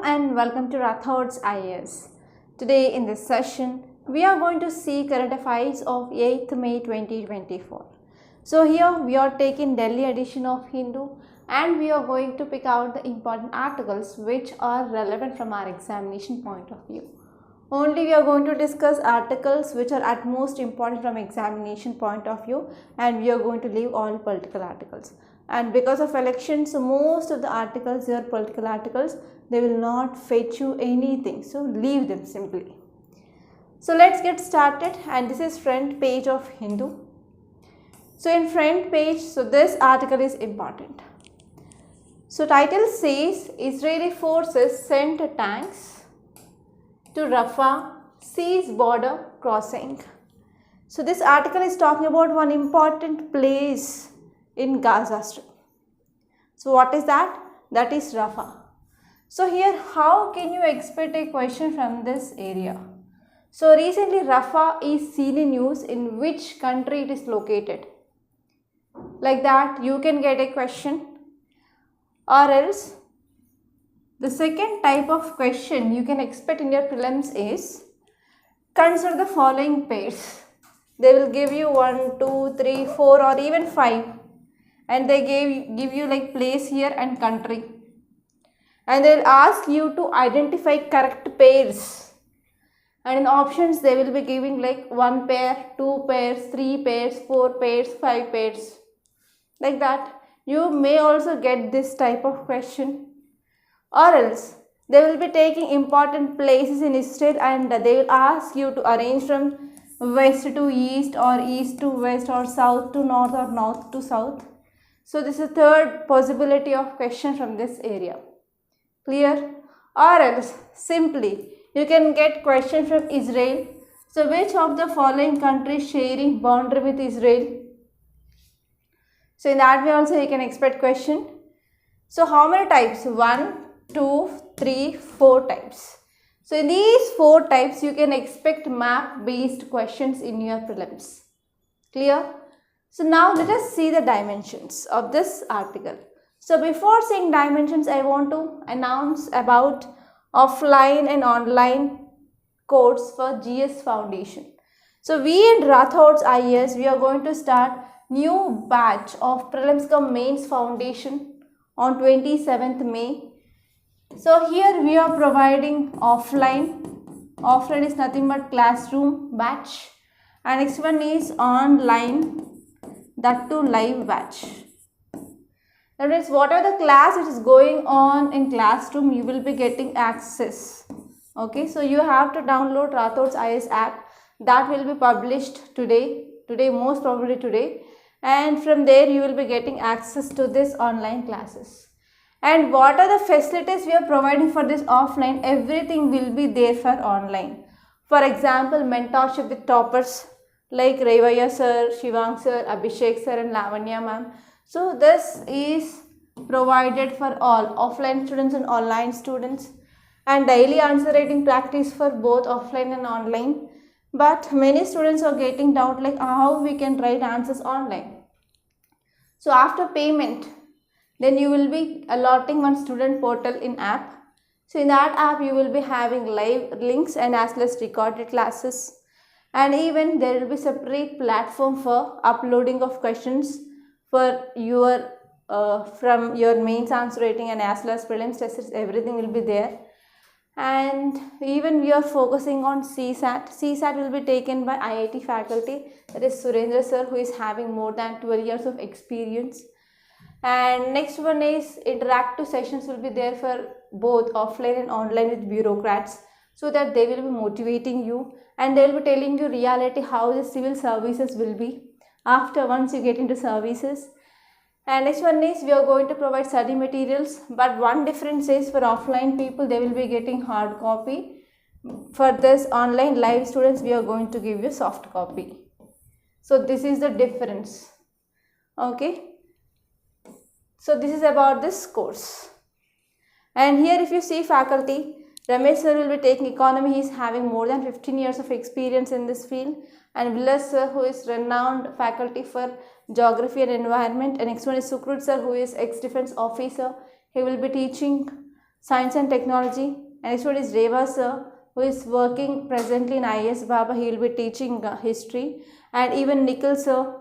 and welcome to Rathods IAS. Today in this session, we are going to see current affairs of 8th May 2024. So here we are taking Delhi edition of Hindu and we are going to pick out the important articles which are relevant from our examination point of view. Only we are going to discuss articles which are at most important from examination point of view, and we are going to leave all political articles. And because of elections, most of the articles are political articles. They will not fetch you anything, so leave them simply. So let's get started, and this is front page of Hindu. So in front page, so this article is important. So title says Israeli forces sent tanks to Rafa, seize border crossing. So this article is talking about one important place in Gaza Strip. So what is that? That is Rafa. So here, how can you expect a question from this area? So recently Rafa is seen in news in which country it is located. Like that you can get a question. Or else the second type of question you can expect in your prelims is, consider the following pairs. They will give you 1, 2, 3, 4 or even 5. And they give you like place here and country, and they will ask you to identify correct pairs, and in options they will be giving like 1 pair, 2 pairs, 3 pairs, 4 pairs, 5 pairs, like that. You may also get this type of question. Or else they will be taking important places in Israel and they will ask you to arrange from west to east or east to west or south to north or north to south. So this is the third possibility of question from this area. Clear? Or else simply you can get question from Israel. So which of the following countries sharing boundary with Israel? So in that way also you can expect question. So how many types? 1, 2, 3, 4 types. So in these 4 types you can expect map based questions in your prelims. Clear? So now let us see the dimensions of this article. So before seeing dimensions, I want to announce about offline and online course for GS Foundation. So we in Rathods IAS, we are going to start new batch of Prelims cum Mains Foundation on 27th May. So here we are providing offline. Offline is nothing but classroom batch. And next one is online, that too live batch. That means whatever the class which is going on in classroom, you will be getting access. Okay, so you have to download Rathods IAS app. That will be published today, most probably today. And from there you will be getting access to this online classes. And what are the facilities we are providing for this offline? Everything will be there for online. For example, mentorship with toppers like Revaya sir, Shivang sir, Abhishek sir and Lavanya ma'am. So this is provided for all offline students and online students, and daily answer writing practice for both offline and online. But many students are getting doubt like how we can write answers online. So after payment, then you will be allotting one student portal in app. So in that app you will be having live links and as well as recorded classes. And even there will be separate platform for uploading of questions for your from your mains answer rating and as well as prelims tests. Everything will be there. And even we are focusing on CSAT. CSAT will be taken by IIT faculty, that is Surendra sir, who is having more than 12 years of experience. And next one is interactive sessions will be there for both offline and online with bureaucrats, so that they will be motivating you and they will be telling you reality how the civil services will be after once you get into services. And next one is we are going to provide study materials, but one difference is for offline people they will be getting hard copy. For this online live students we are going to give you soft copy. So this is the difference. Okay. So this is about this course. And here if you see faculty, Ramesh sir will be taking economy. He is having more than 15 years of experience in this field. And Vilas sir, who is renowned faculty for geography and environment. And next one is Sukrut sir, who is ex-defense officer. He will be teaching Science and Technology. And next one is Rafa sir, who is working presently in IAS Baba. He will be teaching history. And even Nikhil sir,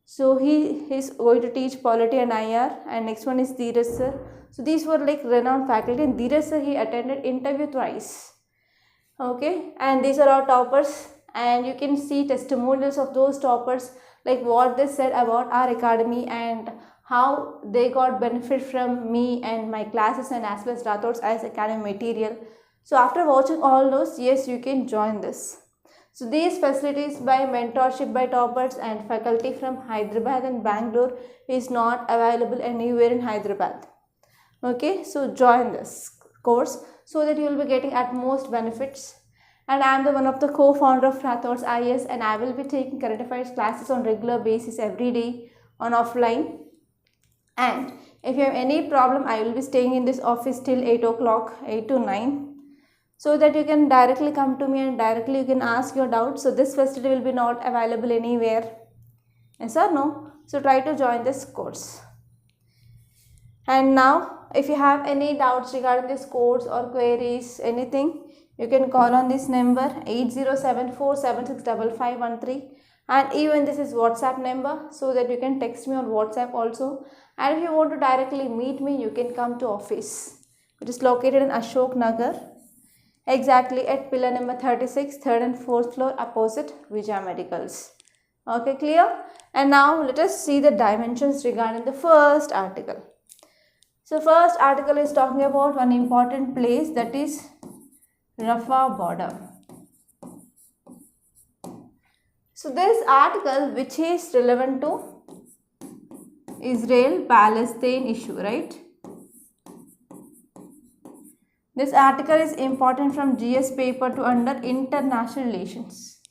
so he is going to teach polity and IR. And next one is Dheeraj sir. So these were like renowned faculty, and Dheeraj sir, he attended interview twice. Okay, and these are our toppers, and you can see testimonials of those toppers, like what they said about our academy and how they got benefit from me and my classes and as well as Rathods IAS academy material. So after watching all those, yes, you can join this. So these facilities by mentorship by toppers and faculty from Hyderabad and Bangalore is not available anywhere in Hyderabad. Okay, so join this course so that you will be getting at most benefits. And I am the one of the co-founder of Rathods IAS, and I will be taking current affairs classes on regular basis every day on offline. And if you have any problem, I will be staying in this office till 8 o'clock, 8 to 9, so that you can directly come to me and directly you can ask your doubts. So this facility will be not available anywhere. Yes or no? So try to join this course. And now, if you have any doubts regarding this course or queries, anything, you can call on this number 8074765513, and even this is WhatsApp number, so that you can text me on WhatsApp also. And if you want to directly meet me, you can come to office, which is located in Ashok Nagar, exactly at pillar number 36, 3rd and 4th floor, opposite Vijay Medicals. Okay, clear? And now let us see the dimensions regarding the first article. So first article is talking about one important place, that is Rafa border. So this article, which is relevant to Israel-Palestine issue, right? This article is important from GS paper to under international relations.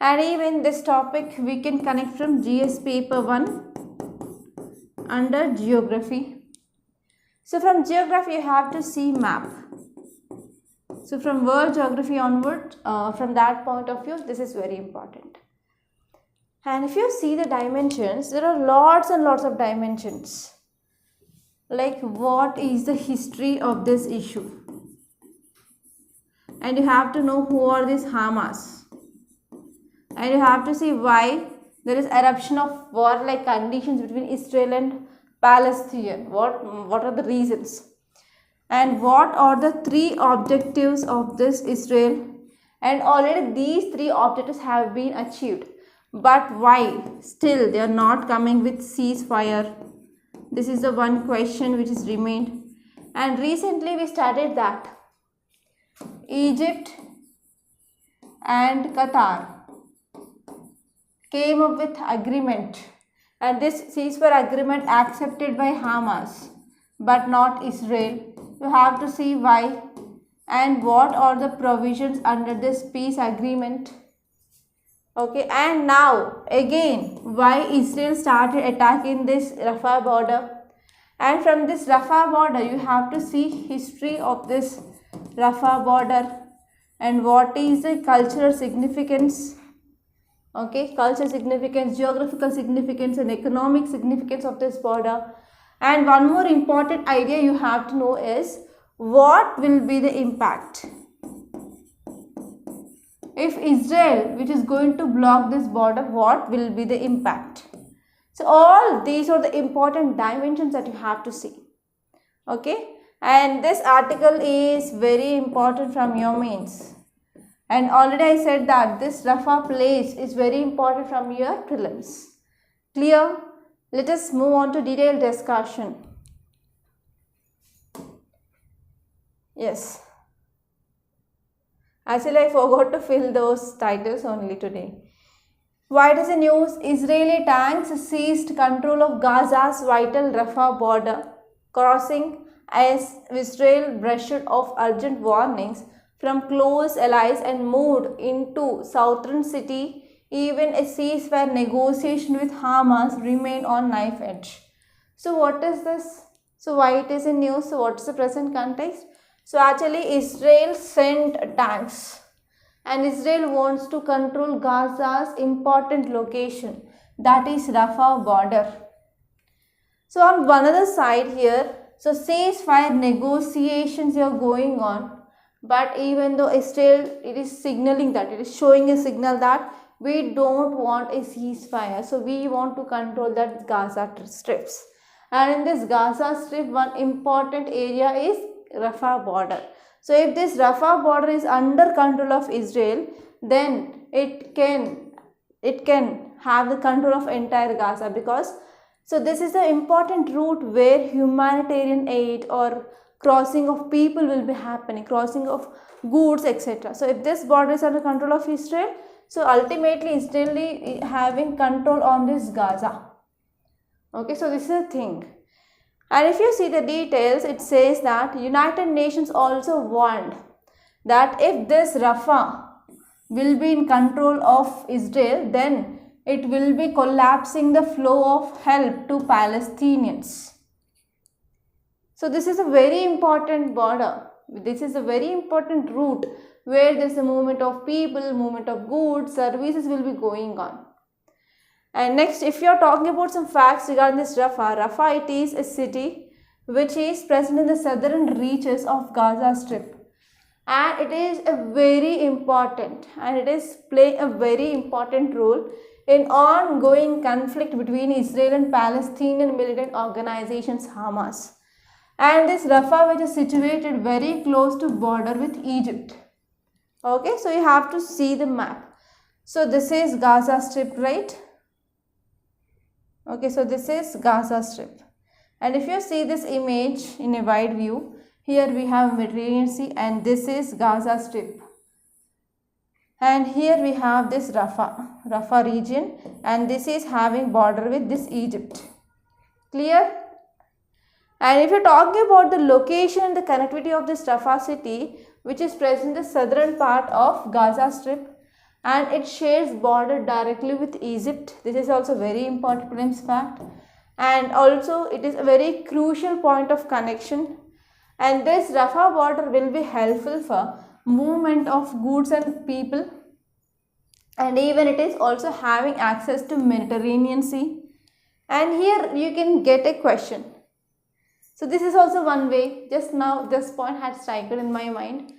And even this topic we can connect from GS paper 1 under geography. So from geography you have to see map. So from world geography onward, from that point of view, this is very important. And if you see the dimensions, there are lots and lots of dimensions. Like what is the history of this issue? And you have to know who are these Hamas. And you have to see why there is eruption of war-like conditions between Israel and Palestine. What are the reasons? And what are the 3 objectives of this Israel? And already these 3 objectives have been achieved. But why still they are not coming with ceasefire? This is the one question which is remained. And recently we studied that Egypt and Qatar came up with agreement, and this ceasefire agreement accepted by Hamas but not Israel. You have to see why and what are the provisions under this peace agreement. Okay, and now again why Israel started attacking this Rafah border, and from this Rafah border you have to see history of this Rafah border and what is the cultural significance. Okay, cultural significance, geographical significance and economic significance of this border. And one more important idea you have to know is what will be the impact if Israel, which is going to block this border, what will be the impact? So all these are the important dimensions that you have to see. Okay, and this article is very important from your mains. And already I said that this Rafah place is very important from your prelims. Clear? Let us move on to detailed discussion. Yes. Actually, I forgot to fill those titles only today. Why does the news? Israeli tanks seized control of Gaza's vital Rafah border crossing as Israel brushed off urgent warnings from close allies and moved into southern city. Even a ceasefire negotiation with Hamas remained on knife edge. So what is this? So why it is in news? So what is the present context? So actually Israel sent tanks, and Israel wants to control Gaza's important location, that is Rafah border. So on one other side here, So ceasefire negotiations are going on, but even though Israel, it is signaling that, it is showing a signal that we don't want a ceasefire. So we want to control that Gaza strips. And in this Gaza strip, one important area is Rafah border. So if this Rafah border is under control of Israel, then it can have the control of entire Gaza, because so this is the important route where humanitarian aid or crossing of people will be happening, crossing of goods, etc. So if this border is under control of Israel, so ultimately Israel is having control on this Gaza. Okay, so this is the thing. And if you see the details, it says that United Nations also warned that if this Rafah will be in control of Israel, then it will be collapsing the flow of help to Palestinians. So this is a very important border. This is a very important route where there is a movement of people, movement of goods, services will be going on. And next, if you are talking about some facts regarding this Rafah, it is a city which is present in the southern reaches of Gaza Strip. And it is a very important, and it is playing a very important role in ongoing conflict between Israel and Palestinian militant organizations Hamas. And this Rafah, which is situated very close to border with Egypt. Okay, so you have to see the map. So this is Gaza Strip, right? Okay, so this is Gaza Strip. And if you see this image in a wide view, here we have Mediterranean Sea and this is Gaza Strip. And here we have this Rafah region, and this is having border with this Egypt. Clear? And if you're talking about the location and the connectivity of this Rafah city, which is present in the southern part of Gaza Strip, and it shares border directly with Egypt. This is also very important prelims fact. And also it is a very crucial point of connection. And this Rafah border will be helpful for movement of goods and people, and even it is also having access to Mediterranean Sea. And here you can get a question. So this is also one way. Just now this point had struck in my mind.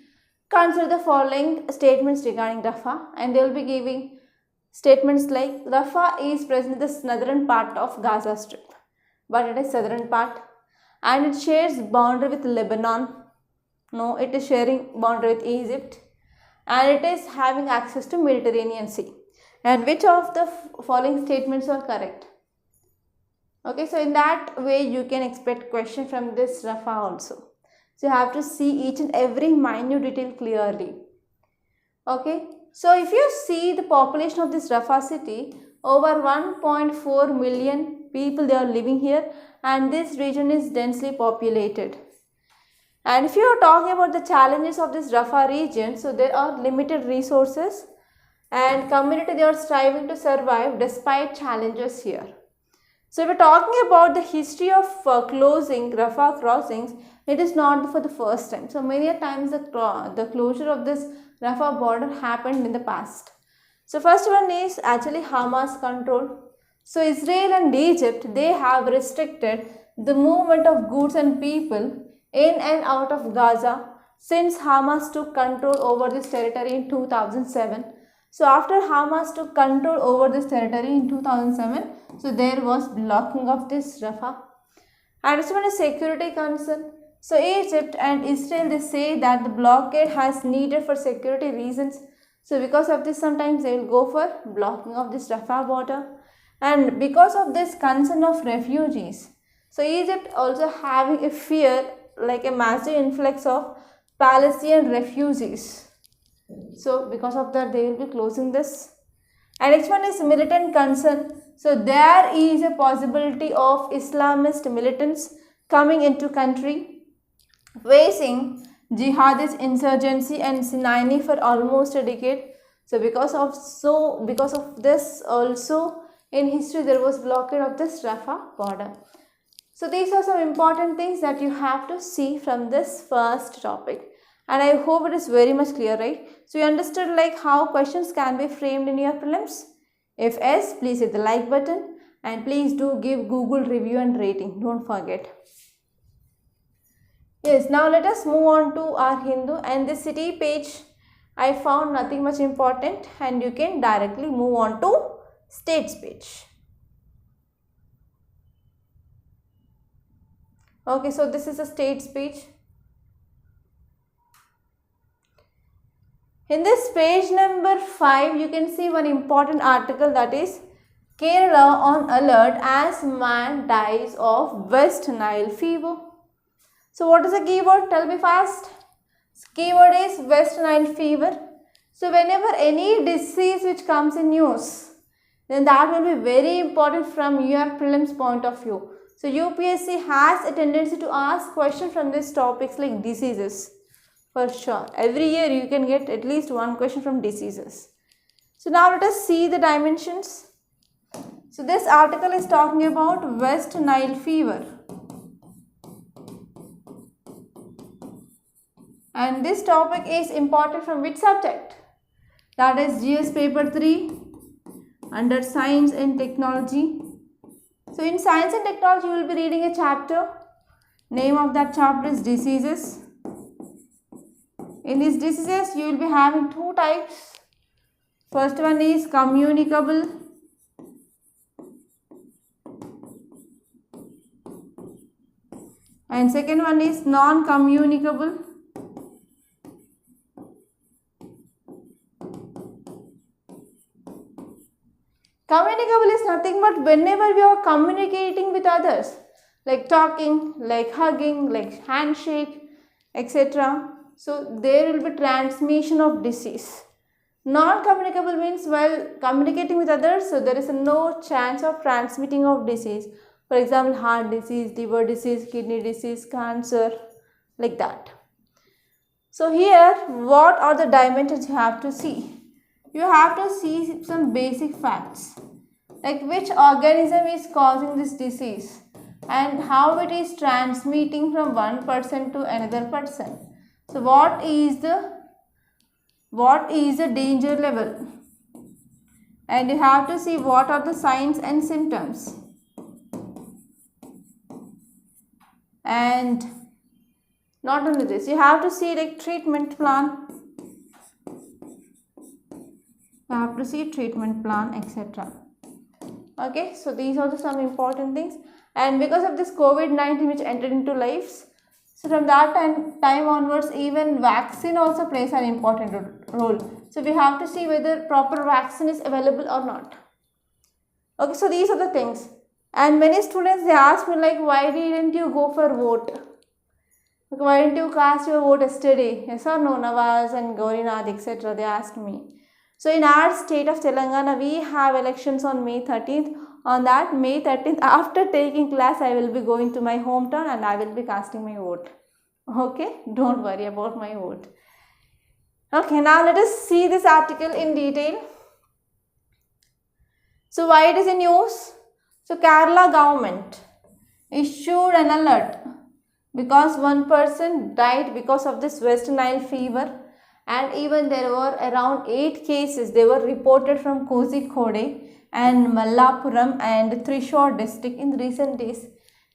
Consider the following statements regarding Rafah, and they will be giving statements like Rafah is present in the southern part of Gaza Strip, but it is southern part, and it shares boundary with Lebanon. No, it is sharing boundary with Egypt, and it is having access to Mediterranean Sea. And which of the following statements are correct? Okay, so in that way you can expect question from this Rafah also. So you have to see each and every minute detail clearly. Okay, so if you see the population of this Rafah city, over 1.4 million people they are living here, and this region is densely populated. And if you are talking about the challenges of this Rafah region, so there are limited resources and community they are striving to survive despite challenges here. So if we are talking about the history of closing Rafah crossings, it is not for the first time. So many times the closure of this Rafah border happened in the past. So first one is actually Hamas control. So Israel and Egypt, they have restricted the movement of goods and people in and out of Gaza since Hamas took control over this territory in 2007. So after Hamas took control over this territory in 2007, so there was blocking of this Rafah. And this one is security concern. So Egypt and Israel, they say that the blockade has needed for security reasons. So because of this, sometimes they will go for blocking of this Rafah border. And because of this concern of refugees, so Egypt also having a fear like a massive influx of Palestinian refugees. So because of that, they will be closing this. And next one is militant concern. So there is a possibility of Islamist militants coming into country, facing jihadist insurgency and Sinai for almost a decade. So because of this also in history there was blockade of this Rafah border. So these are some important things that you have to see from this first topic. And I hope it is very much clear, right? So you understood like how questions can be framed in your prelims? If yes, please hit the like button and please do give Google review and rating. Don't forget. Yes, now let us move on to our Hindu, and the city page I found nothing much important, and you can directly move on to states page. Okay, so this is a states page. In this page number 5, you can see one important article, that is Kerala on alert as man dies of West Nile fever. So what is the keyword? Tell me fast. Keyword is West Nile fever. So whenever any disease which comes in news, then that will be very important from your prelims point of view. So UPSC has a tendency to ask questions from these topics like diseases. For sure, every year you can get at least one question from diseases. So now let us see the dimensions. So this article is talking about West Nile fever. And this topic is important from which subject? That is GS paper 3 under Science and Technology. So in Science and Technology you will be reading a chapter. Name of that chapter is Diseases. In these diseases you will be having two types. First one is communicable and second one is non-communicable. Communicable is nothing but whenever we are communicating with others, like talking, like hugging, like handshake, etc. So there will be transmission of disease. Non-communicable means while communicating with others, so there is no chance of transmitting of disease. For example, heart disease, liver disease, kidney disease, cancer, like that. So here, what are the dimensions you have to see? You have to see some basic facts, like which organism is causing this disease and how it is transmitting from one person to another person. So what is the danger level, and you have to see what are the signs and symptoms, and not only this, you have to see like treatment plan. You have to see treatment plan, etc. Okay, so these are some important things. And because of this COVID-19 which entered into lives, so from that time onwards, even vaccine also plays an important role. So we have to see whether proper vaccine is available or not. Okay, so these are the things. And many students, they ask me like, why didn't you go for vote? Like, why didn't you cast your vote yesterday? Yes or no? Nawaz and Gaurinath, etc. They asked me. So in our state of Telangana, we have elections on May 13th. On that May 13th, after taking class, I will be going to my hometown and I will be casting my vote. Okay, don't worry about my vote. Okay, now let us see this article in detail. So why it is in news? So Kerala government issued an alert because one person died because of this West Nile fever. And even there were around 8 cases, they were reported from Kozhikode and Malappuram and Thrissur district in recent days.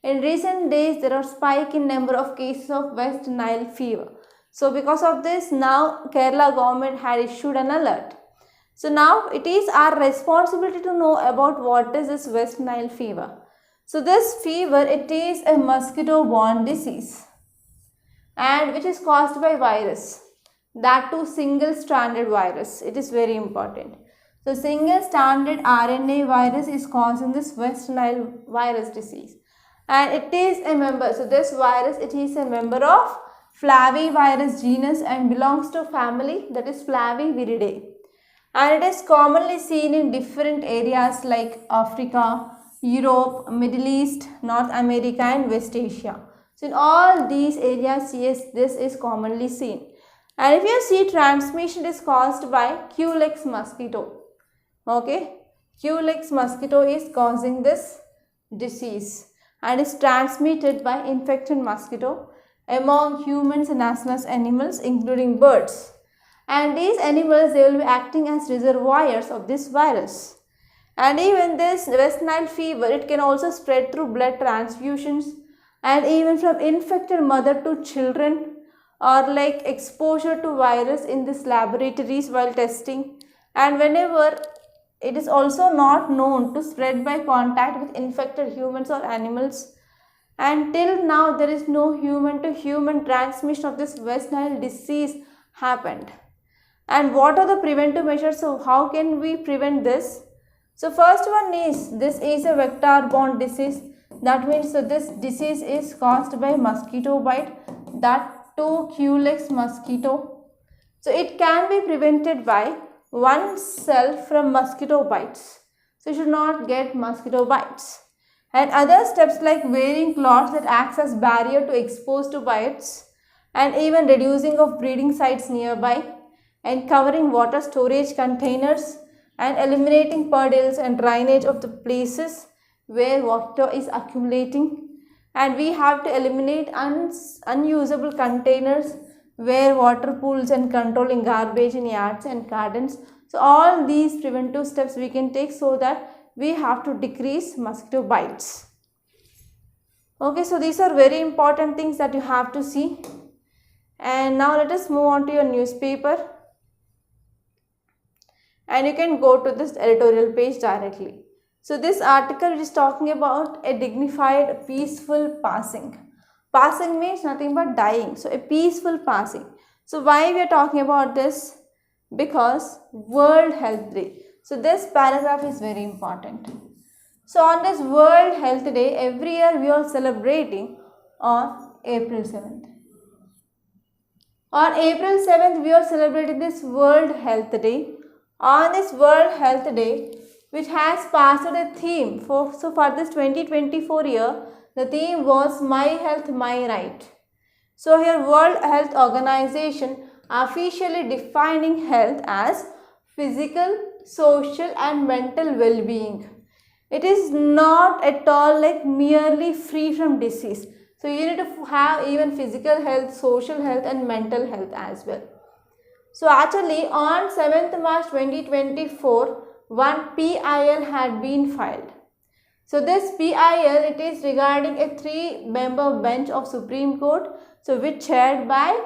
In recent days, there are spike in number of cases of West Nile fever. So because of this, now Kerala government had issued an alert. So now it is our responsibility to know about what is this West Nile fever. So this fever, it is a mosquito-borne disease and which is caused by virus. That too single-stranded virus. It is very important. So single-stranded RNA virus is causing this West Nile virus disease. And it is a member. So this virus, it is a member of Flavivirus genus and belongs to family, that is Flaviviridae. And it is commonly seen in different areas like Africa, Europe, Middle East, North America and West Asia. So in all these areas, yes, this is commonly seen. And if you see, transmission is caused by Culex mosquito. Okay, Culex mosquito is causing this disease and is transmitted by infected mosquito among humans and as well as animals, including birds. And these animals, they will be acting as reservoirs of this virus. And even this West Nile fever, it can also spread through blood transfusions and even from infected mother to children, or like exposure to virus in these laboratories while testing, and whenever it is also not known to spread by contact with infected humans or animals. And till now there is no human to human transmission of this West Nile disease happened. And what are the preventive measures? So how can we prevent this? So first one is, this is a vector borne disease. That means so this disease is caused by mosquito bite, that too Culex mosquito. So it can be prevented by oneself from mosquito bites. So you should not get mosquito bites. And other steps like wearing cloths that acts as barrier to expose to bites, and even reducing of breeding sites nearby, and covering water storage containers, and eliminating puddles and drainage of the places where water is accumulating. And we have to eliminate unusable containers where water pools, and controlling garbage in yards and gardens. So all these preventive steps we can take so that we have to decrease mosquito bites. Okay, so these are very important things that you have to see. And now let us move on to your newspaper. And you can go to this editorial page directly. So this article is talking about a dignified, peaceful passing. Passing means nothing but dying. So a peaceful passing. So why we are talking about this? Because World Health Day. So this paragraph is very important. So on this World Health Day, every year we are celebrating on April 7th. On April 7th, we are celebrating this World Health Day. On this World Health Day, which has passed a theme for this 2024 year, the theme was My Health, My Right. So here World Health Organization officially defining health as physical, social and mental well-being. It is not at all like merely free from disease. So you need to have even physical health, social health and mental health as well. So actually on 7th March 2024, one PIL had been filed. So this PIL, it is regarding a 3-member bench of Supreme Court, so which chaired by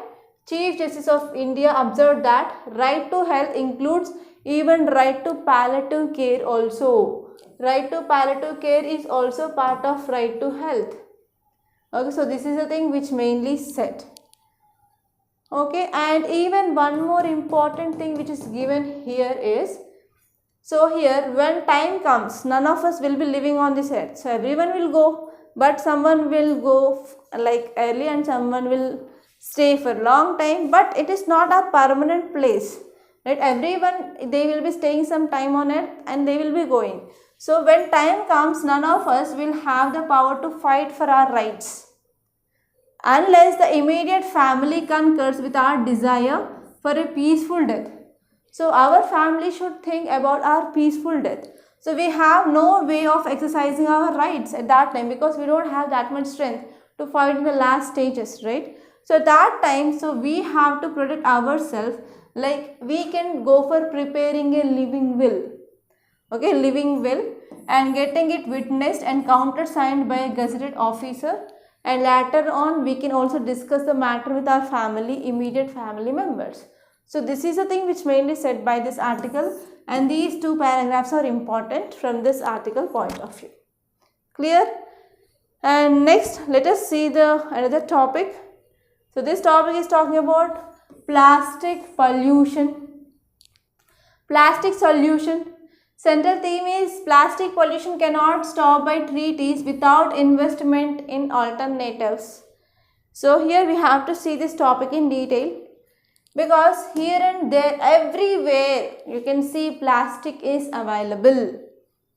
Chief Justice of India observed that right to health includes even right to palliative care also. Right to palliative care is also part of right to health. Okay, so this is the thing which mainly said. Okay, and even one more important thing which is given here is, so here when time comes, none of us will be living on this earth. So everyone will go, but someone will go like early and someone will stay for a long time, but it is not a permanent place. Right? Everyone, they will be staying some time on earth and they will be going. So when time comes, none of us will have the power to fight for our rights, unless the immediate family concurs with our desire for a peaceful death. So our family should think about our peaceful death. So we have no way of exercising our rights at that time because we don't have that much strength to fight in the last stages, right? So at that time, so we have to protect ourselves, like we can go for preparing a living will. Okay, living will, and getting it witnessed and countersigned by a gazetted officer, and later on we can also discuss the matter with our family, immediate family members. So this is the thing which mainly said by this article, and these two paragraphs are important from this article point of view. Clear? And next let us see the another topic. So this topic is talking about plastic pollution. Plastic solution. Central theme is plastic pollution cannot stop by treaties without investment in alternatives. So here we have to see this topic in detail, because here and there everywhere you can see plastic is available.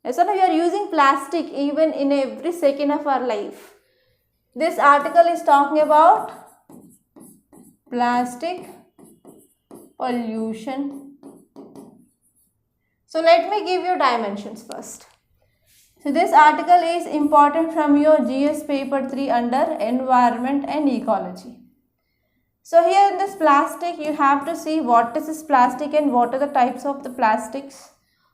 So now we are using plastic even in every second of our life. This article is talking about plastic pollution. So let me give you dimensions first. So this article is important from your GS paper 3 under environment and ecology. So here in this plastic you have to see what is this plastic and what are the types of the plastics.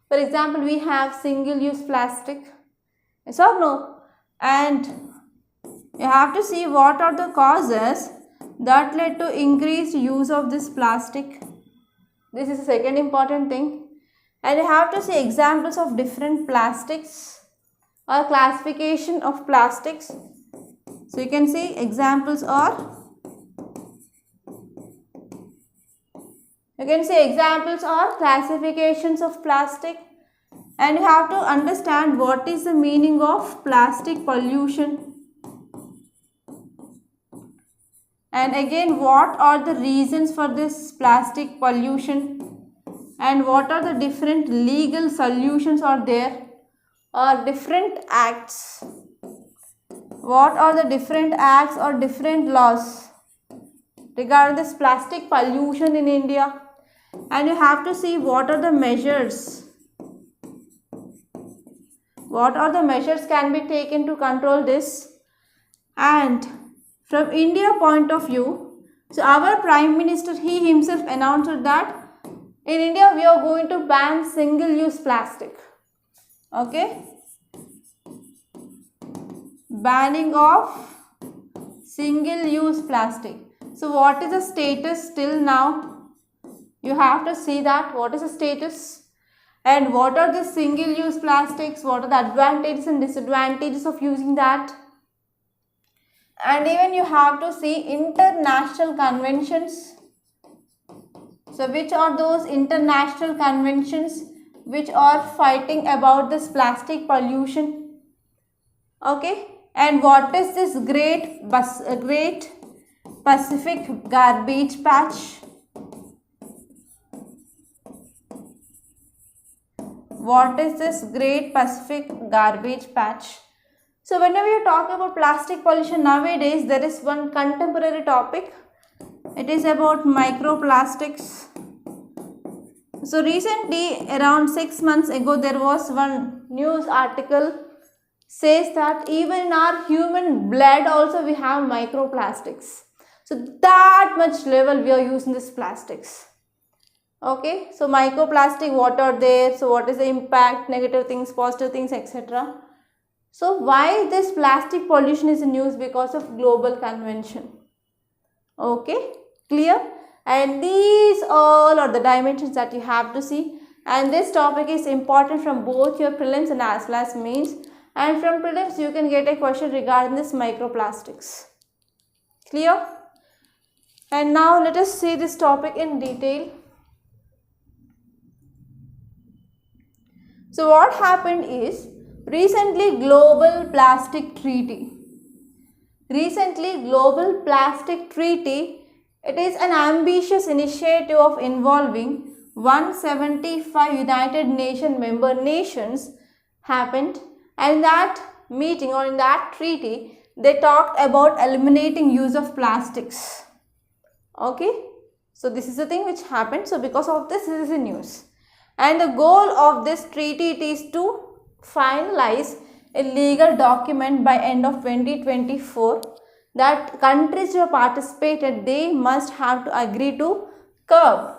For example, we have single use plastic, yes or no, and You have to see what are the causes that led to increased use of this plastic. This is the second important thing. And you have to see examples of different plastics or classification of plastics. So you can see examples are, classifications of plastic, and you have to understand what is the meaning of plastic pollution, and again what are the reasons for this plastic pollution, and what are the different legal solutions are there or different acts. What are the different acts or different laws regarding this plastic pollution in India? And you have to see what are the measures. What are the measures can be taken to control this? And from India point of view, so our Prime Minister, he himself announced that in India we are going to ban single-use plastic. Okay? Banning of single-use plastic. So what is the status till now? You have to see that what is the status and what are the single-use plastics, what are the advantages and disadvantages of using that. And even you have to see international conventions. So which are those international conventions which are fighting about this plastic pollution? Okay. And what is this Great Pacific Garbage Patch? What is this Great Pacific Garbage Patch? So whenever you talk about plastic pollution nowadays, there is one contemporary topic. It is about microplastics. So recently, around 6 months ago, there was one news article says that even in our human blood also we have microplastics. So that much level we are using this plastics. Okay, so microplastic, what are there? So what is the impact, negative things, positive things, etc. So why this plastic pollution is in news? Because of global convention. Okay, clear? And these all are the dimensions that you have to see. And this topic is important from both your prelims and as well as mains. And from prelims you can get a question regarding this microplastics. Clear? And now let us see this topic in detail. So what happened is, recently Global Plastic Treaty. It is an ambitious initiative of involving 175 United Nations member nations happened, and in that meeting or in that treaty they talked about eliminating use of plastics. Okay, so this is the thing which happened. So because of this is the news. And the goal of this treaty is to finalize a legal document by end of 2024 that countries who have participated, they must have to agree to curb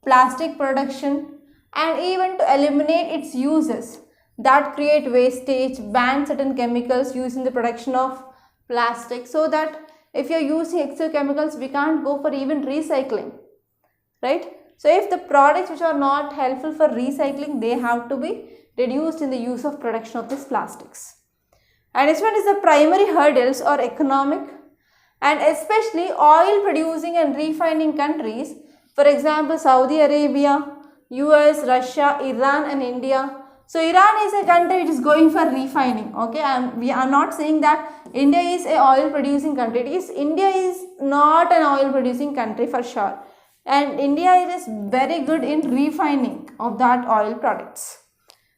plastic production and even to eliminate its uses that create wastage, ban certain chemicals used in the production of plastic, so that if you are using extra chemicals, we can't go for even recycling, right? So if the products which are not helpful for recycling, they have to be reduced in the use of production of these plastics. And this one is the primary hurdles or economic, and especially oil producing and refining countries, for example Saudi Arabia, US, Russia, Iran and India. So Iran is a country which is going for refining. Okay, we are not saying that India is a oil producing country. India is not an oil producing country for sure. And India is very good in refining of that oil products.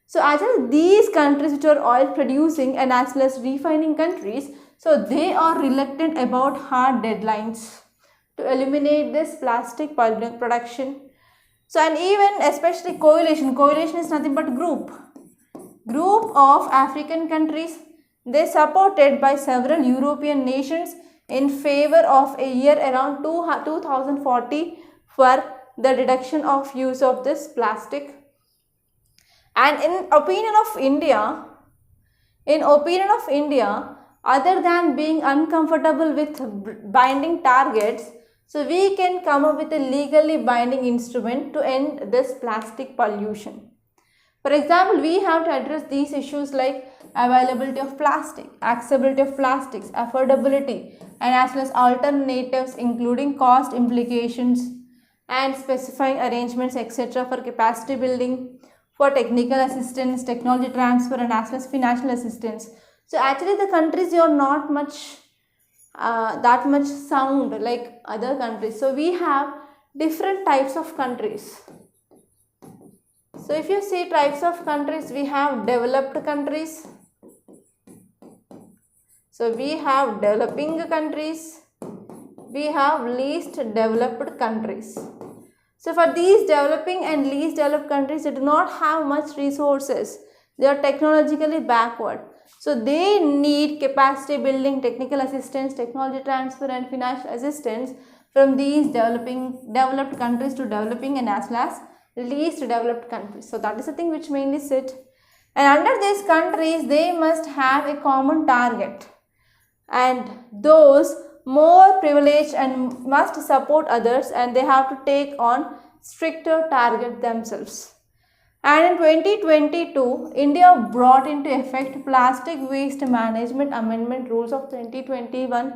So as well as these countries which are oil producing and as well as refining countries, so they are reluctant about hard deadlines to eliminate this plastic production. So and even especially coalition is nothing but group of African countries, they supported by several European nations in favor of a year around 2040 for the reduction of use of this plastic. And in opinion of India, other than being uncomfortable with binding targets, so we can come up with a legally binding instrument to end this plastic pollution. For example, we have to address these issues like availability of plastic, accessibility of plastics, affordability, and as well as alternatives including cost implications and specifying arrangements etc. for capacity building, for technical assistance, technology transfer, and as well as financial assistance. So actually the countries are not much that much sound like other countries. So we have different types of countries. So if you see types of countries, we have developed countries. So we have developing countries. We have least developed countries. So for these developing and least developed countries, they do not have much resources. They are technologically backward. So they need capacity building, technical assistance, technology transfer, and financial assistance from these developed countries to developing and as well as least developed countries. So that is the thing which mainly sit. And under these countries, they must have a common target. And those more privileged and must support others, and they have to take on stricter target themselves. And in 2022, India brought into effect Plastic Waste Management Amendment Rules of 2021,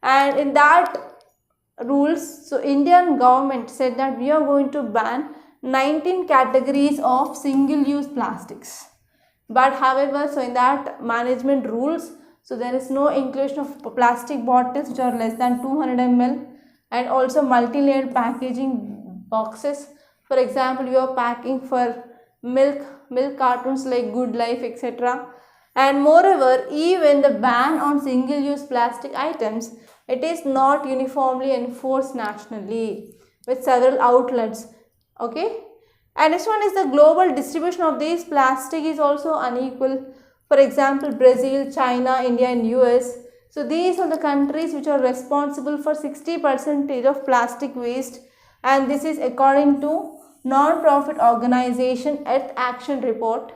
and in that rules, so Indian government said that we are going to ban 19 categories of single-use plastics. But however, so in that management rules, so there is no inclusion of plastic bottles which are less than 200 ml, and also multi-layered packaging boxes. For example, you are packing for milk cartons like Good Life etc. And moreover, even the ban on single-use plastic items, it is not uniformly enforced nationally with several outlets. Okay, and this one is the global distribution of these plastic is also unequal. For example, Brazil, China, India, and US. So these are the countries which are responsible for 60% of plastic waste, and this is according to non-profit organization Earth Action Report.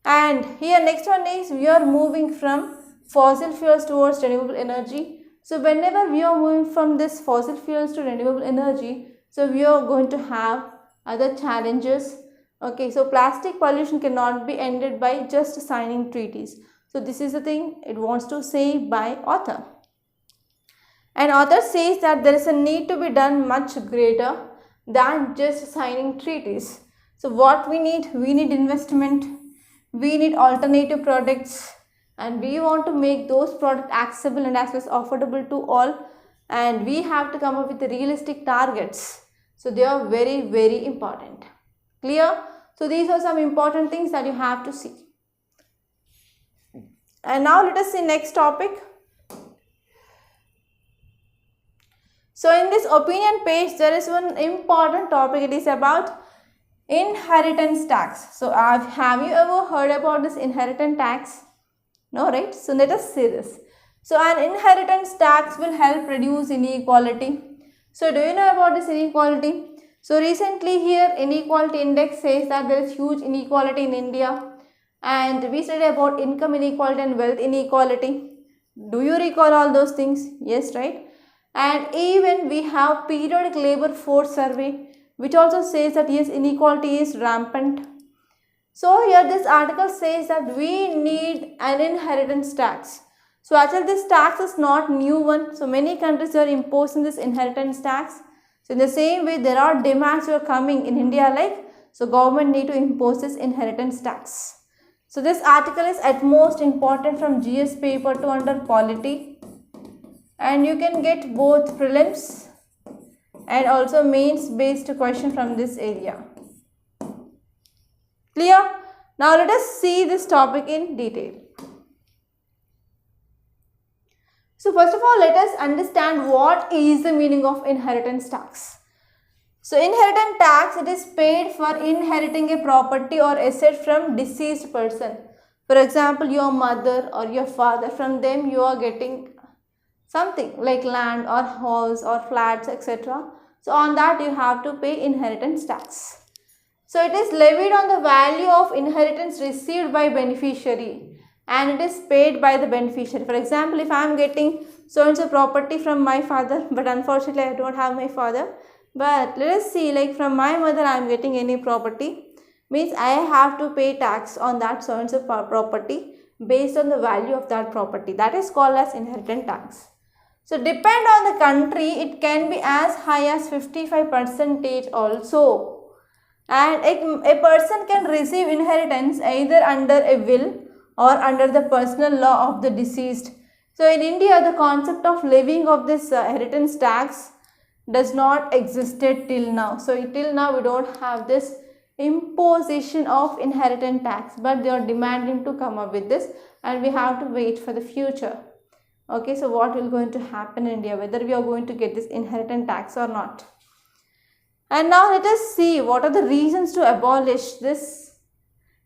And here next one is we are moving from fossil fuels towards renewable energy. So whenever we are moving from this fossil fuels to renewable energy, so we are going to have other challenges. Okay, so plastic pollution cannot be ended by just signing treaties. So this is the thing it wants to say by author. And author says that there is a need to be done much greater than just signing treaties. So what we need investment, we need alternative products, and we want to make those products accessible and as well as affordable to all, and we have to come up with the realistic targets. So they are very, very important. Clear? So these are some important things that you have to see. And now let us see next topic. So in this opinion page, there is one important topic. It is about inheritance tax. So have you ever heard about this inheritance tax? No, right? So let us see this. So an inheritance tax will help reduce inequality. So do you know about this inequality? So recently here inequality index says that there is huge inequality in India, and we studied about income inequality and wealth inequality. Do you recall all those things? Yes, right? And even we have periodic labor force survey which also says that yes, inequality is rampant. So here this article says that we need an inheritance tax. So actually this tax is not new one. So many countries are imposing this inheritance tax. So in the same way there are demands that are coming in India like, so government need to impose this inheritance tax. So this article is at most important from GS paper 2 under polity, and you can get both prelims and also mains based question from this area. Clear? Now let us see this topic in detail. So first of all, let us understand what is the meaning of inheritance tax. So inheritance tax, it is paid for inheriting a property or asset from deceased person. For example, your mother or your father, from them you are getting something like land or house or flats etc. So on that you have to pay inheritance tax. So it is levied on the value of inheritance received by beneficiary. and it is paid by the beneficiary. For example, if I am getting so and so property from my father, but unfortunately I don't have my father, but let us see, like from my mother I am getting any property, means I have to pay tax on that so and so property based on the value of that property. That is called as inheritance tax. So depend on the country, it can be as high as 55% also. And a person can receive inheritance either under a will or under the personal law of the deceased. So in India, the concept of levying of this inheritance tax does not existed till now. So till now we don't have this imposition of inheritance tax, but they are demanding to come up with this, and we have to wait for the future. Okay, so what will going to happen in India, whether we are going to get this inheritance tax or not. And now let us see what are the reasons to abolish this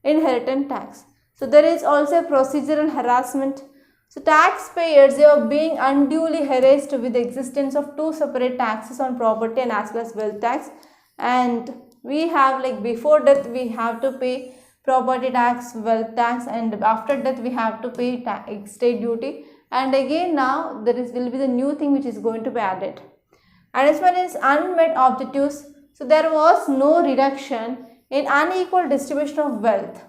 inheritance tax. So there is also procedural harassment. So taxpayers, they are being unduly harassed with the existence of two separate taxes on property and as well as wealth tax. And we have, like, before death we have to pay property tax, wealth tax, and after death we have to pay estate duty. And again now there will be the new thing which is going to be added. And this one is unmet objectives. So there was no reduction in unequal distribution of wealth,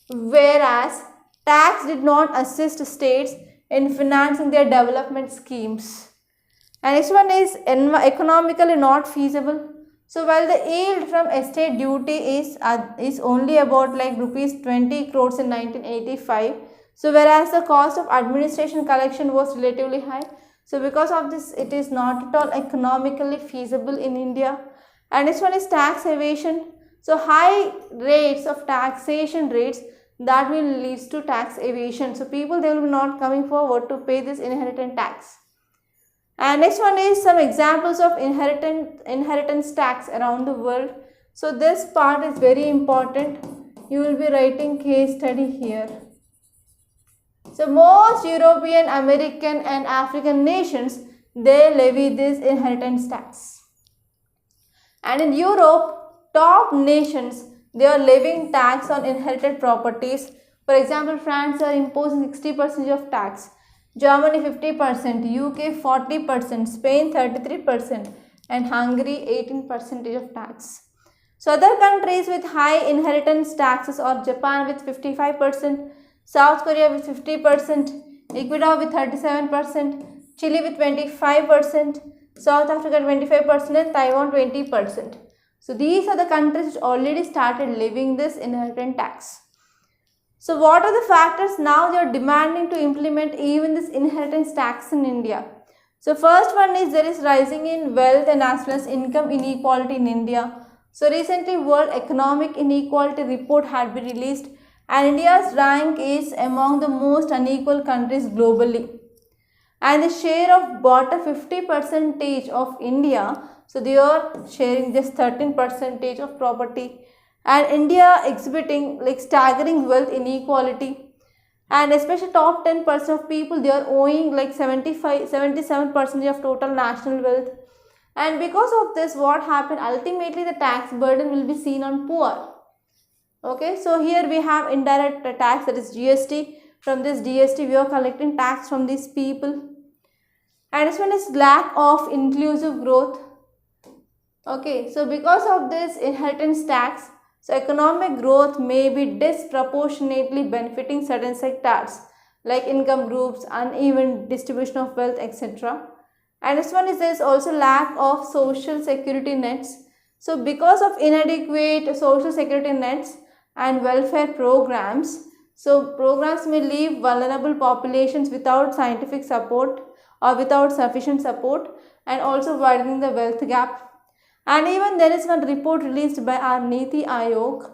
whereas tax did not assist states in financing their development schemes. And this one is economically not feasible. So while the yield from estate duty is only about like rupees 20 crores in 1985, so whereas the cost of administration collection was relatively high. So because of this, it is not at all economically feasible in India. And this one is tax evasion. So high rates of taxation rates, that will lead to tax evasion. So people, they will be not coming forward to pay this inheritance tax. And next one is some examples of inheritance tax around the world. So this part is very important. You will be writing case study here. So most European, American and African nations, they levy this inheritance tax. And in Europe, top nations, they are levying tax on inherited properties. For example, France are imposing 60% of tax, Germany 50%, UK 40%, Spain 33% and Hungary 18% of tax. So other countries with high inheritance taxes are Japan with 55%, South Korea with 50%, Ecuador with 37%, Chile with 25%, South Africa 25% and Taiwan 20%. So these are the countries which already started levying this inheritance tax. So what are the factors now they are demanding to implement even this inheritance tax in India? So first one is there is rising in wealth and as well as income inequality in India. So recently World Economic Inequality Report had been released and India's rank is among the most unequal countries globally. And the share of bottom 50% of India, so they are sharing just 13% of property, and India exhibiting like staggering wealth inequality, and especially top 10% of people, they are owing like 77% of total national wealth. And because of this, what happened, ultimately the tax burden will be seen on poor. Okay, so here we have indirect tax, that is GST. From this GST we are collecting tax from these people. And this one is lack of inclusive growth. Okay, so because of this inheritance tax, so economic growth may be disproportionately benefiting certain sectors like income groups, uneven distribution of wealth, etc. And this one is there is also lack of social security nets. So because of inadequate social security nets and welfare programs, so programs may leave vulnerable populations without scientific support or without sufficient support, and also widening the wealth gap. And even there is one report released by our Niti Aayog,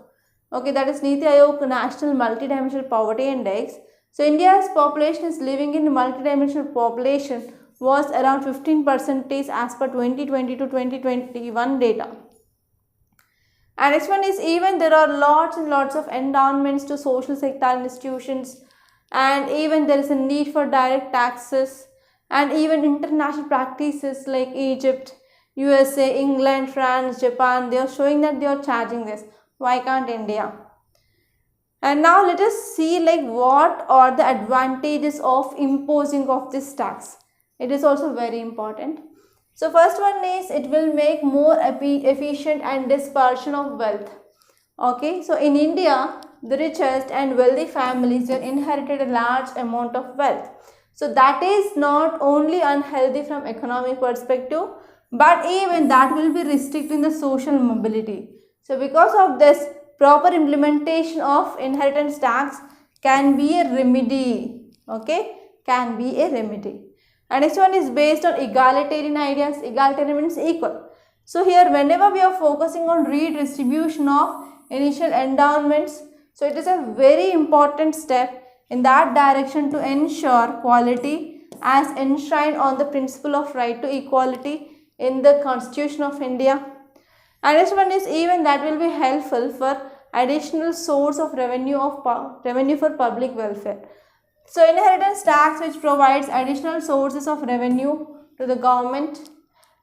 okay, that is Niti Aayog National Multidimensional Poverty Index. So India's population is living in multidimensional population was around 15% as per 2020 to 2021 data. And next one is even there are lots and lots of endowments to social sector institutions, and even there is a need for direct taxes, and even international practices like Egypt, USA, England, France, Japan, they are showing that they are charging this. Why can't India? And now let us see like what are the advantages of imposing of this tax. It is also very important. So first one is it will make more efficient and dispersion of wealth. Okay, so in India, the richest and wealthy families have inherited a large amount of wealth. So that is not only unhealthy from economic perspective, but even that will be restricting the social mobility. So because of this, proper implementation of inheritance tax can be a remedy. Okay, can be a remedy. And next one is based on egalitarian ideas. Egalitarian means equal. So here whenever we are focusing on redistribution of initial endowments, so it is a very important step in that direction to ensure quality as enshrined on the principle of right to equality in the Constitution of India. And next one is even that will be helpful for additional source of revenue for public welfare. So inheritance tax which provides additional sources of revenue to the government,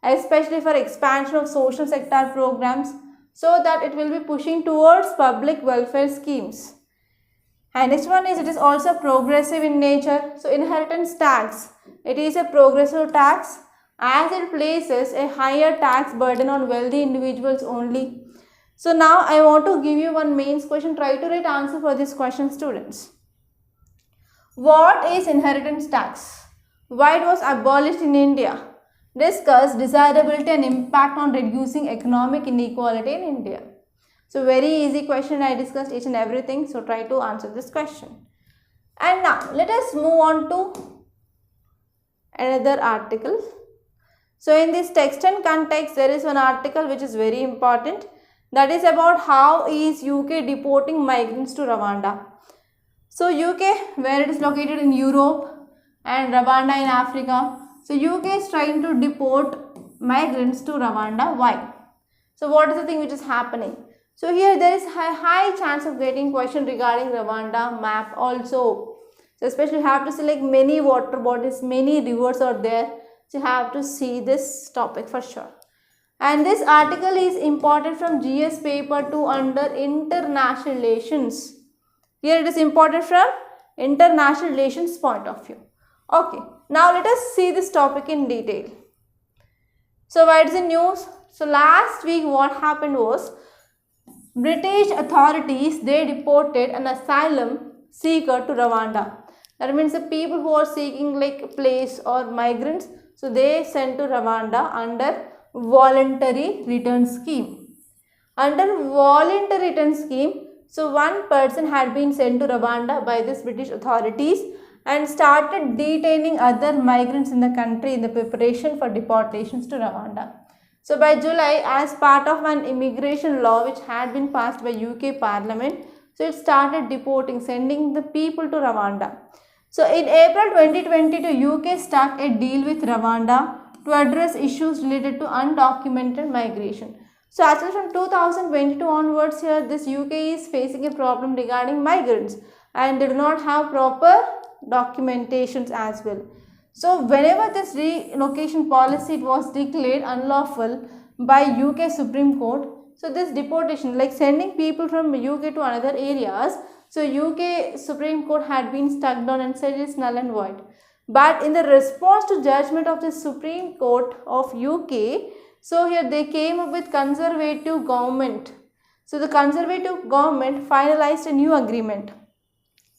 especially for expansion of social sector programs, so that it will be pushing towards public welfare schemes. And next one is it is also progressive in nature. So inheritance tax, it is a progressive tax as it places a higher tax burden on wealthy individuals only. So now I want to give you one mains question. Try to write answer for this question, students. What is inheritance tax? Why it was abolished in India? Discuss desirability and impact on reducing economic inequality in India. So very easy question. I discussed each and everything. So try to answer this question. And now let us move on to another article. So in this text and context there is one article which is very important. That is about how is UK deporting migrants to Rwanda. So UK, where it is located in Europe, and Rwanda in Africa. So UK is trying to deport migrants to Rwanda. Why? So what is the thing which is happening? So here there is high chance of getting question regarding Rwanda map also. So especially you have to select many water bodies, many rivers are there. So you have to see this topic for sure. And this article is important from GS paper 2 under international relations. Here it is important from international relations point of view. Okay, now let us see this topic in detail. So what is the news? So last week what happened was British authorities, they deported an asylum seeker to Rwanda. That means the people who are seeking like a place or migrants, so they sent to Rwanda under voluntary return scheme. Under voluntary return scheme, so one person had been sent to Rwanda by this British authorities and started detaining other migrants in the country in the preparation for deportations to Rwanda. So by July, as part of an immigration law which had been passed by UK Parliament, so it started deporting, sending the people to Rwanda. So in April 2022, UK struck a deal with Rwanda to address issues related to undocumented migration. So actually from 2022 onwards here, this UK is facing a problem regarding migrants and they do not have proper documentations as well. So whenever this relocation policy was declared unlawful by UK Supreme Court, so this deportation like sending people from UK to another areas, so UK Supreme Court had been stuck down and said it is null and void. But in the response to judgment of the Supreme Court of UK, so here they came up with conservative government. So the conservative government finalized a new agreement.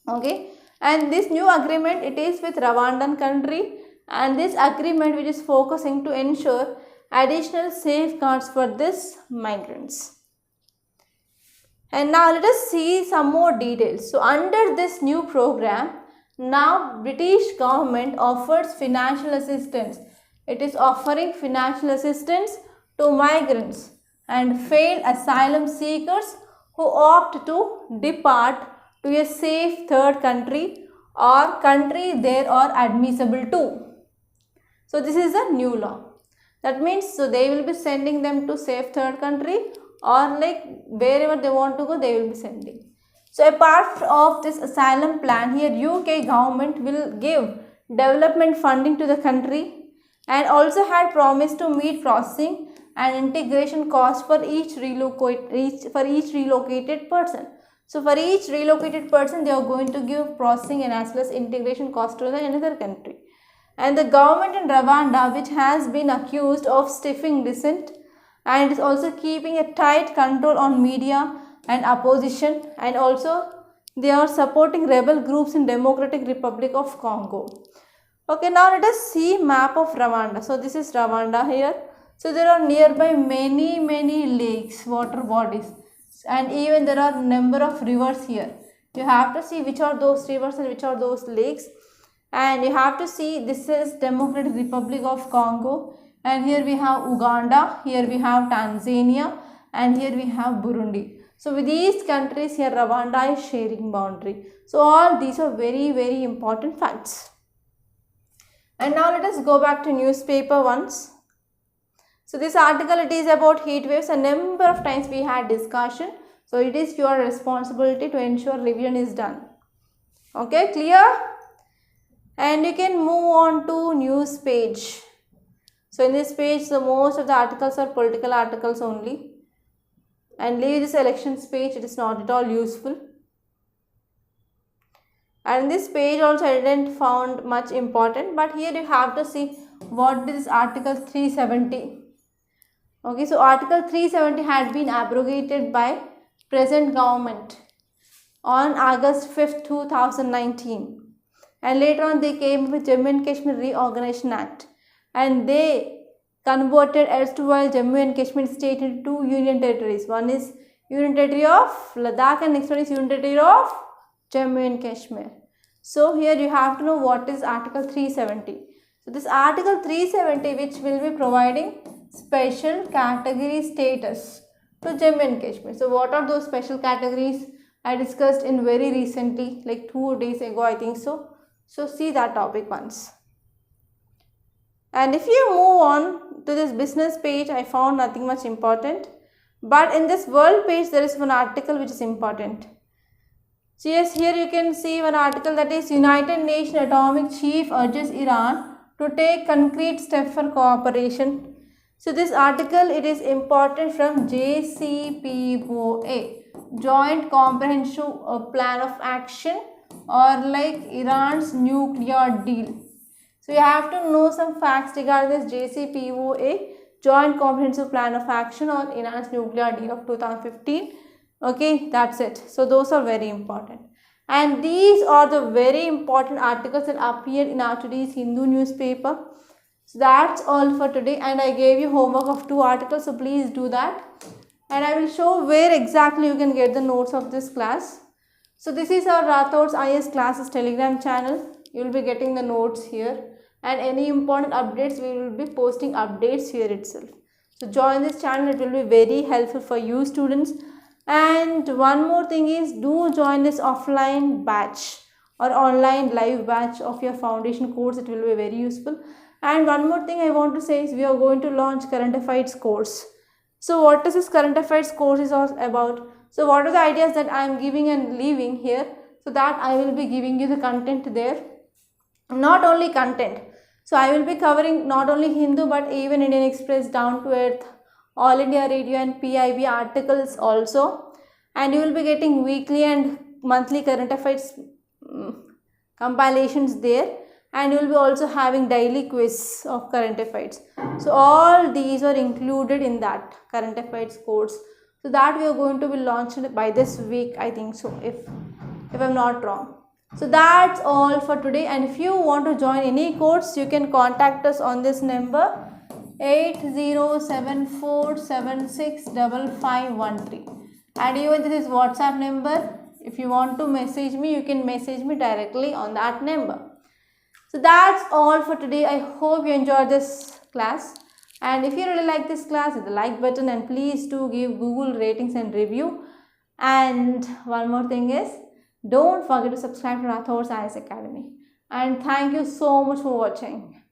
Okay. And this new agreement, it is with Rwandan country, and this agreement which is focusing to ensure additional safeguards for these migrants. And now let us see some more details. So under this new program, now British government offers financial assistance. It is offering financial assistance to migrants and failed asylum seekers who opt to depart to a safe third country or country they are admissible to. So this is a new law. That means so they will be sending them to safe third country or like wherever they want to go, they will be sending. So apart of this asylum plan, here UK government will give development funding to the country and also had promised to meet processing and integration cost for each relocated person. So for each relocated person, they are going to give processing and as well as integration cost to another country. And the government in Rwanda, which has been accused of stifling dissent and is also keeping a tight control on media and opposition, and also they are supporting rebel groups in Democratic Republic of Congo. Okay, now let us see map of Rwanda. So this is Rwanda here. So there are nearby many lakes, water bodies, and even there are number of rivers here. You have to see which are those rivers and which are those lakes. And you have to see this is Democratic Republic of Congo, and here we have Uganda, here we have Tanzania, and here we have Burundi. So with these countries here, Rwanda is sharing boundary. So all these are very important facts. And now let us go back to newspaper once. So this article, it is about heat waves. A number of times we had discussion. So it is your responsibility to ensure revision is done. Okay, clear? And you can move on to news page. So in this page, the most of the articles are political articles only. And leave this elections page, it is not at all useful. And in this page also I didn't found much important, but here you have to see what is Article 370. Okay, so Article 370 had been abrogated by present government on August 5th, 2019. And later on they came with Jammu and Kashmir Reorganization Act, and they converted erstwhile Jammu and Kashmir state into two union territories. One is Union Territory of Ladakh and next one is Union Territory of Jammu and Kashmir. So here you have to know what is Article 370. So this Article 370, which will be providing special category status to Jammu and Kashmir. So what are those special categories? I discussed in very recently, like 2 days ago I think so. So see that topic once. And if you move on to this business page, I found nothing much important. But in this world page, there is one article which is important. So yes, here you can see one article, that is United Nations Atomic Chief urges Iran to take concrete steps for cooperation. So this article, it is important from JCPOA, Joint Comprehensive Plan of Action, or like Iran's nuclear deal. So you have to know some facts regarding this JCPOA, Joint Comprehensive Plan of Action, or Iran's nuclear deal of 2015. Okay, that's it. So those are very important. And these are the very important articles that appeared in our today's Hindu newspaper. So that's all for today, and I gave you homework of 2 articles, so please do that. And I will show where exactly you can get the notes of this class. So this is our Rathods IAS classes Telegram channel. You will be getting the notes here, and any important updates, we will be posting updates here itself. So join this channel, it will be very helpful for you students. And one more thing is, do join this offline batch or online live batch of your foundation course. It will be very useful. And one more thing I want to say is, we are going to launch current affairs course. So what is this current affairs course is all about? So what are the ideas that I am giving and leaving here, so that I will be giving you the content there. Not only content. So I will be covering not only Hindu but even Indian Express, Down to Earth, All India Radio and PIB articles also. And you will be getting weekly and monthly current affairs compilations there. And you will be also having daily quiz of current affairs. So all these are included in that current affairs course. So that we are going to be launched by this week, I think so, if I'm not wrong. So that's all for today, and if you want to join any course, you can contact us on this number 8074765513, and even this is WhatsApp number. If you want to message me, you can message me directly on that number. So that's all for today. I hope you enjoyed this class, and if you really like this class, hit the like button, and please do give Google ratings and review. And one more thing is, don't forget to subscribe to Rathods IAS Academy. And thank you so much for watching.